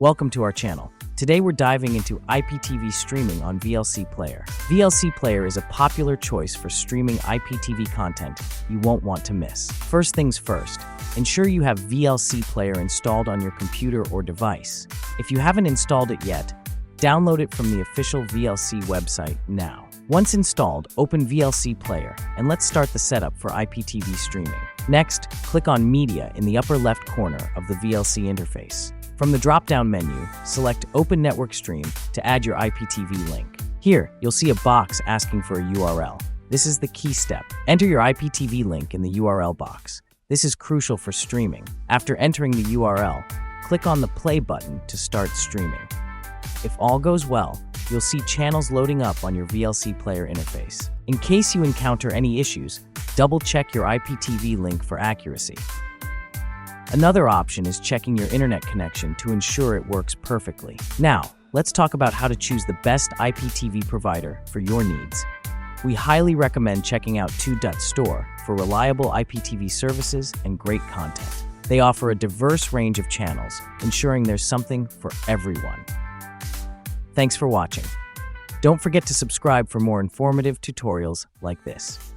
Welcome to our channel. Today we're diving into IPTV streaming on VLC Player. VLC Player is a popular choice for streaming IPTV content you won't want to miss. First things first, ensure you have VLC Player installed on your computer or device. If you haven't installed it yet, download it from the official VLC website now. Once installed, open VLC Player and let's start the setup for IPTV streaming. Next, click on Media in the upper left corner of the VLC interface. From the drop-down menu, select Open Network Stream to add your IPTV link. Here, you'll see a box asking for a URL. This is the key step. Enter your IPTV link in the URL box. This is crucial for streaming. After entering the URL, click on the play button to start streaming. If all goes well, you'll see channels loading up on your VLC Player interface. In case you encounter any issues, double-check your IPTV link for accuracy. Another option is checking your internet connection to ensure it works perfectly. Now, let's talk about how to choose the best IPTV provider for your needs. We highly recommend checking out 2.store for reliable IPTV services and great content. They offer a diverse range of channels, ensuring there's something for everyone. Thanks for watching. Don't forget to subscribe for more informative tutorials like this.